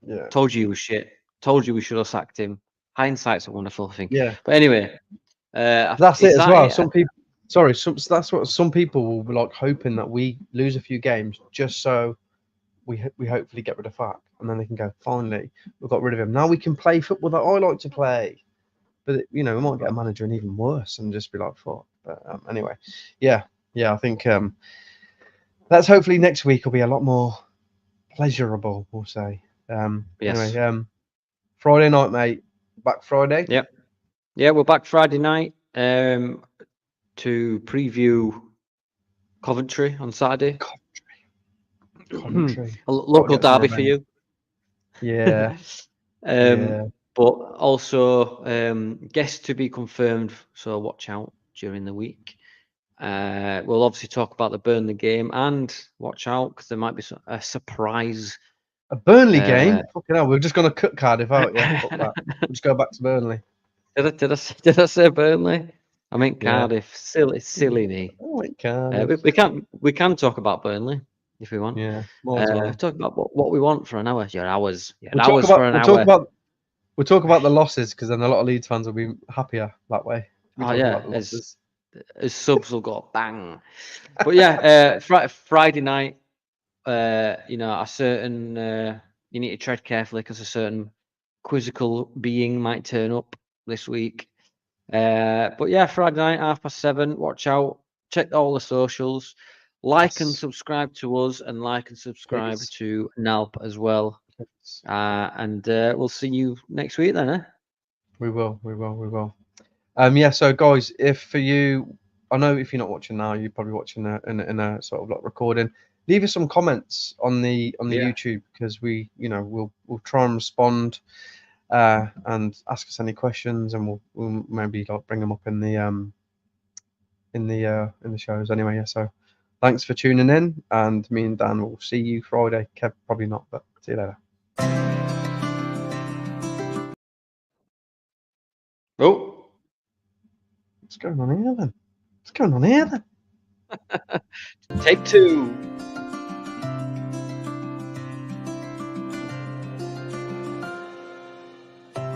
Speaker 1: Yeah.
Speaker 2: Told you he was shit. Told you we should have sacked him. Hindsight's a wonderful thing.
Speaker 1: Yeah.
Speaker 2: But anyway,
Speaker 1: That's
Speaker 2: is
Speaker 1: it as
Speaker 2: that
Speaker 1: well.
Speaker 2: it?
Speaker 1: Some people, sorry, that's what some people will be like, hoping that we lose a few games just so we hopefully get rid of Fack, and then they can go, finally we've got rid of him. Now we can play football that I like to play. But we might get a manager and even worse, and just be like, fuck. But anyway, yeah, I think let's hopefully next week will be a lot more pleasurable. We'll say.
Speaker 2: Yes.
Speaker 1: Anyway, Friday night, mate. Back Friday.
Speaker 2: Yep. Yeah, we're back Friday night to preview Coventry on Saturday.
Speaker 1: Coventry.
Speaker 2: A local derby for you.
Speaker 1: Yeah.
Speaker 2: But also guests to be confirmed, so watch out during the week. We'll obviously talk about the Burnley game and watch out because there might be a surprise.
Speaker 1: A Burnley game? Fucking hell, we're just going to cut Cardiff out, yeah? Fuck that. We'll just go back to Burnley.
Speaker 2: Did I say Burnley? I mean
Speaker 1: Yeah.
Speaker 2: Cardiff. Silly me.
Speaker 1: I like Cardiff.
Speaker 2: We can talk about Burnley if we want.
Speaker 1: Yeah, might as well.
Speaker 2: Talk about what we want for an hour. Your hours.
Speaker 1: We'll talk about the losses, because then a lot of Leeds fans will be happier that way. We talk about the losses.
Speaker 2: As subs will go bang. But yeah, Friday night, a certain you need to tread carefully because a certain quizzical being might turn up this week. But yeah, Friday night, 7:30. Watch out. Check all the socials. Like and subscribe to us, and like and subscribe to Nalp as well. And we'll see you next week then, eh?
Speaker 1: We will. Yeah, so guys, if for you, I know if you're not watching now, you're probably watching in a sort of like recording. Leave us some comments on the YouTube, because we'll try and respond and ask us any questions, and we'll maybe like bring them up in the shows anyway. Yeah, so thanks for tuning in, and me and Dan will see you Friday. Kev probably not, but see you later.
Speaker 2: Oh,
Speaker 1: what's going on here then? Take 2.